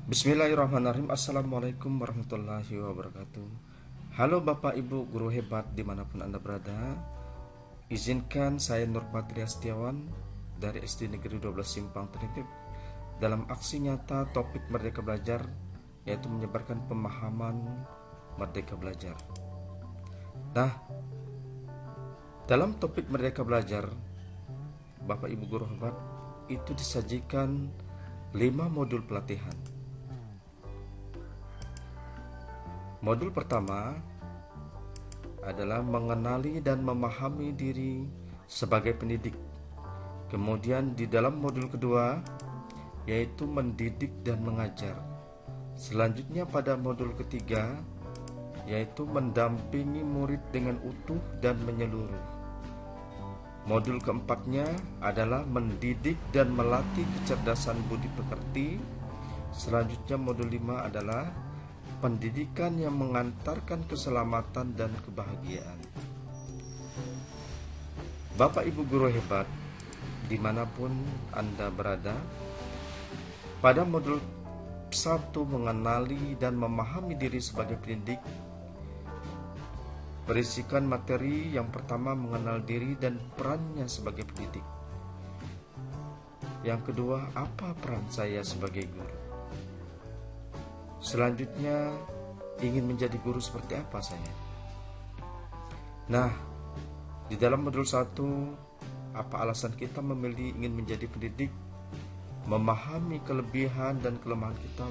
Bismillahirrahmanirrahim. Assalamualaikum warahmatullahi wabarakatuh. Halo Bapak Ibu guru hebat dimanapun Anda berada. Izinkan saya Nur Patria Setiawan dari SD Negeri 12 Simpang Ternitip dalam aksi nyata topik Merdeka Belajar, yaitu menyebarkan pemahaman Merdeka Belajar. Nah, dalam topik Merdeka Belajar, Bapak Ibu guru hebat, itu disajikan 5 modul pelatihan. Modul pertama adalah mengenali dan memahami diri sebagai pendidik. Kemudian di dalam modul kedua yaitu mendidik dan mengajar. Selanjutnya pada modul ketiga yaitu mendampingi murid dengan utuh dan menyeluruh. Modul keempatnya adalah mendidik dan melatih kecerdasan budi pekerti. Selanjutnya modul 5 adalah pendidikan yang mengantarkan keselamatan dan kebahagiaan. Bapak Ibu guru hebat dimanapun Anda berada, pada modul 1 mengenali dan memahami diri sebagai pendidik berisikan materi yang pertama mengenal diri dan perannya sebagai pendidik. Yang kedua, apa peran saya sebagai guru? Selanjutnya, ingin menjadi guru seperti apa saya? Nah, di dalam modul 1, apa alasan kita memilih ingin menjadi pendidik? Memahami kelebihan dan kelemahan kita,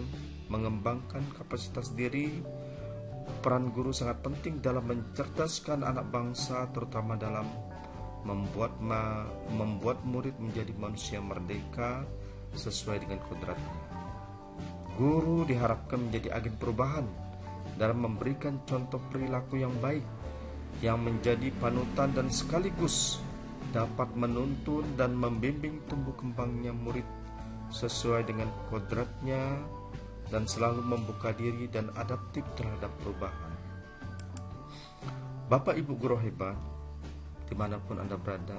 mengembangkan kapasitas diri. Peran guru sangat penting dalam mencerdaskan anak bangsa, terutama dalam membuat murid menjadi manusia merdeka sesuai dengan kodratnya. Guru diharapkan menjadi agen perubahan dalam memberikan contoh perilaku yang baik, yang menjadi panutan dan sekaligus dapat menuntun dan membimbing tumbuh kembangnya murid sesuai dengan kodratnya dan selalu membuka diri dan adaptif terhadap perubahan. Bapak Ibu guru hebat dimanapun Anda berada,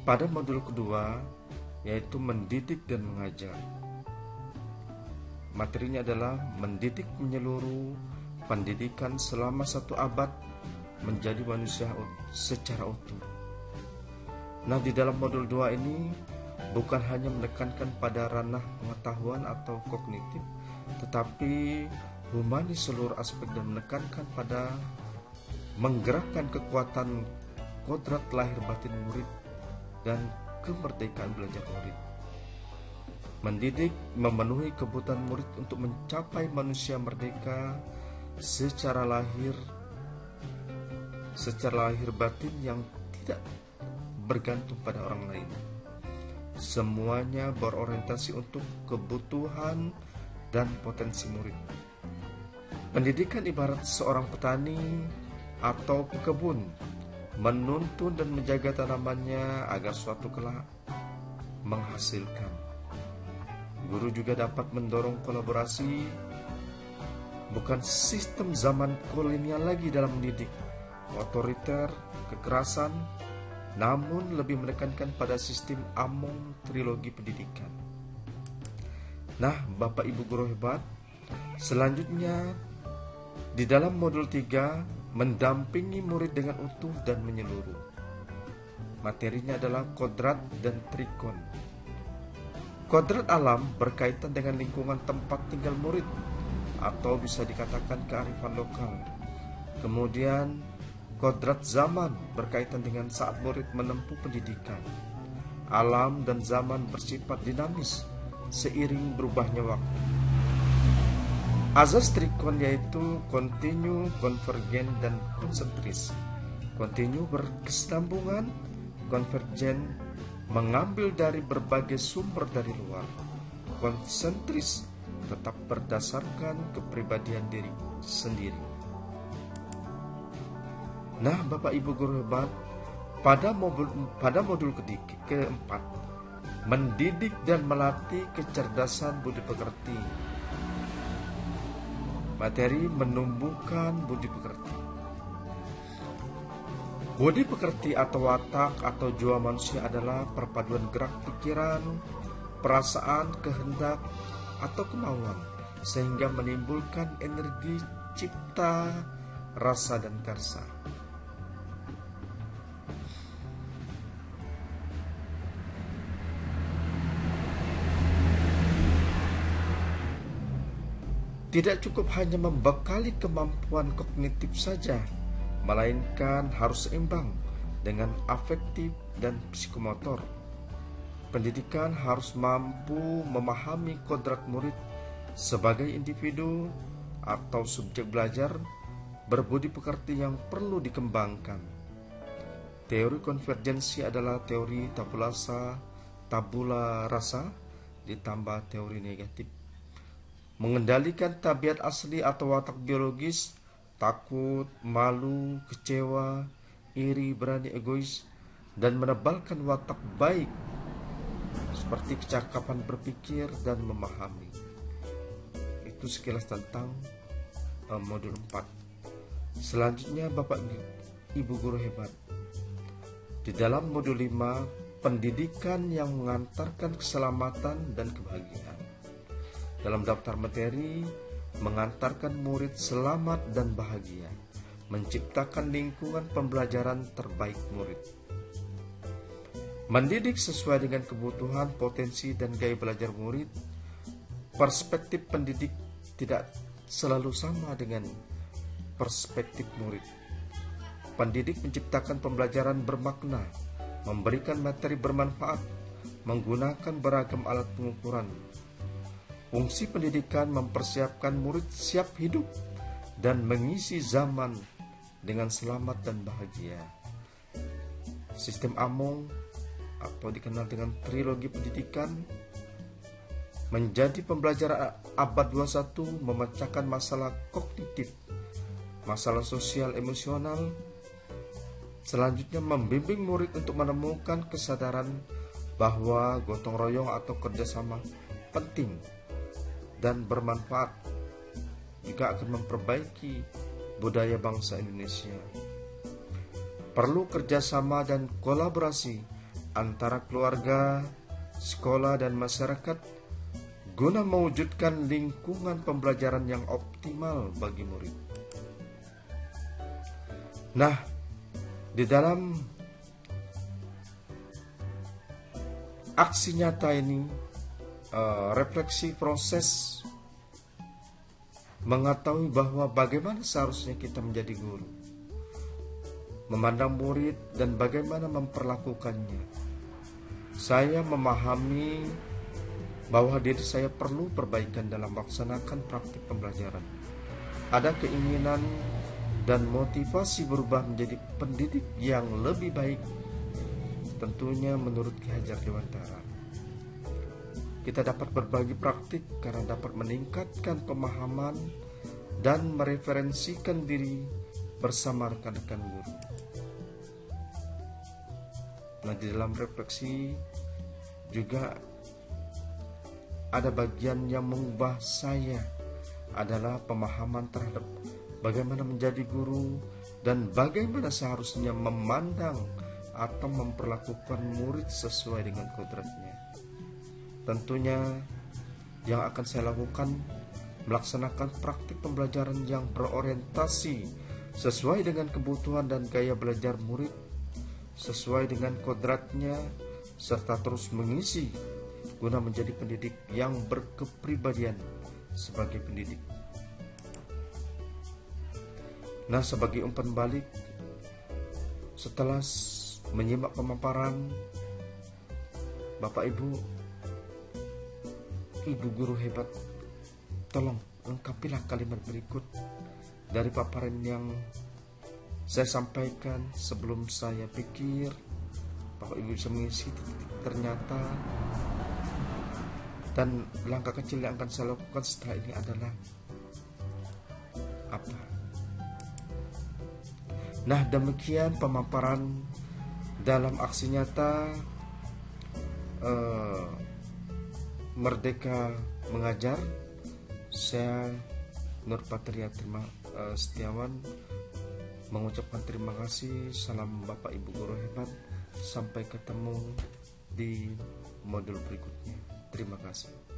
pada modul kedua yaitu mendidik dan mengajar. Materinya adalah mendidik menyeluruh, pendidikan selama 1 abad menjadi manusia secara utuh. Nah, di dalam modul 2 ini bukan hanya menekankan pada ranah pengetahuan atau kognitif, tetapi humanis seluruh aspek dan menekankan pada menggerakkan kekuatan kodrat lahir batin murid dan kemerdekaan belajar murid. Mendidik memenuhi kebutuhan murid untuk mencapai manusia merdeka secara lahir batin yang tidak bergantung pada orang lain. Semuanya berorientasi untuk kebutuhan dan potensi murid. Pendidikan ibarat seorang petani atau pekebun menuntun dan menjaga tanamannya agar suatu kelak menghasilkan. Guru juga dapat mendorong kolaborasi, bukan sistem zaman kolonial lagi dalam mendidik, otoriter, kekerasan, namun lebih menekankan pada sistem Among trilogi pendidikan. Nah, Bapak Ibu guru hebat, selanjutnya di dalam modul 3 mendampingi murid dengan utuh dan menyeluruh. Materinya adalah kodrat dan trikon. Kodrat alam berkaitan dengan lingkungan tempat tinggal murid atau bisa dikatakan kearifan lokal. Kemudian kodrat zaman berkaitan dengan saat murid menempuh pendidikan. Alam dan zaman bersifat dinamis seiring berubahnya waktu. Azas trikon yaitu kontinu, konvergen, dan konsentris. Kontinu berkesinambungan, konvergen mengambil dari berbagai sumber dari luar. Konsentris tetap berdasarkan kepribadian diri sendiri. Nah, Bapak Ibu guru hebat, pada modul keempat, mendidik dan melatih kecerdasan budi pekerti. Materi menumbuhkan budi pekerti. Budi pekerti atau watak atau jiwa manusia adalah perpaduan gerak pikiran, perasaan, kehendak, atau kemauan, sehingga menimbulkan energi cipta, rasa, dan karsa. Tidak cukup hanya membekali kemampuan kognitif saja, melainkan harus seimbang dengan afektif dan psikomotor. Pendidikan harus mampu memahami kodrat murid sebagai individu atau subjek belajar berbudi pekerti yang perlu dikembangkan. Teori konvergensi adalah teori tabula rasa ditambah teori negatif. Mengendalikan tabiat asli atau watak biologis, takut, malu, kecewa, iri, berani, egois, dan menebalkan watak baik seperti kecakapan berpikir dan memahami. Itu sekilas tentang modul 4. Selanjutnya Bapak Ibu guru hebat. Di dalam modul 5, pendidikan yang mengantarkan keselamatan dan kebahagiaan. Dalam daftar materi, mengantarkan murid selamat dan bahagia, menciptakan lingkungan pembelajaran terbaik murid. Mendidik sesuai dengan kebutuhan, potensi, dan gaya belajar murid. Perspektif pendidik tidak selalu sama dengan perspektif murid. Pendidik menciptakan pembelajaran bermakna, memberikan materi bermanfaat, menggunakan beragam alat pengukuran. Fungsi pendidikan mempersiapkan murid siap hidup dan mengisi zaman dengan selamat dan bahagia. Sistem Among atau dikenal dengan trilogi pendidikan menjadi pembelajaran abad 21, memecahkan masalah kognitif, masalah sosial emosional. Selanjutnya membimbing murid untuk menemukan kesadaran bahwa gotong royong atau kerjasama penting dan bermanfaat, juga akan memperbaiki budaya bangsa Indonesia. Perlu kerjasama dan kolaborasi antara keluarga, sekolah, dan masyarakat guna mewujudkan lingkungan pembelajaran yang optimal bagi murid. Nah, di dalam aksi nyata ini, refleksi proses mengetahui bahwa bagaimana seharusnya kita menjadi guru, memandang murid dan bagaimana memperlakukannya. Saya memahami bahwa diri saya perlu perbaikan dalam melaksanakan praktik pembelajaran. Ada keinginan dan motivasi berubah menjadi pendidik yang lebih baik, tentunya menurut Ki Hajar Dewantara. Kita dapat berbagi praktik karena dapat meningkatkan pemahaman dan mereferensikan diri bersama rekan-rekan guru. Nah, di dalam refleksi juga ada bagian yang mengubah saya adalah pemahaman terhadap bagaimana menjadi guru dan bagaimana seharusnya memandang atau memperlakukan murid sesuai dengan kodratnya. Tentunya yang akan saya lakukan melaksanakan praktik pembelajaran yang berorientasi sesuai dengan kebutuhan dan gaya belajar murid, sesuai dengan kodratnya, serta terus mengisi guna menjadi pendidik yang berkepribadian sebagai pendidik. Nah, sebagai umpan balik, setelah menyimak pemaparan Bapak Ibu guru hebat, tolong lengkapilah kalimat berikut dari paparan yang saya sampaikan. Sebelum saya pikir Bapak Ibu bisa mengisi ternyata, dan langkah kecil yang akan saya lakukan setelah ini adalah apa? Nah, demikian pemaparan dalam aksi nyata Merdeka Mengajar. Saya Nur Patria Setiawan mengucapkan terima kasih. Salam Bapak Ibu guru hebat. Sampai ketemu di modul berikutnya. Terima kasih.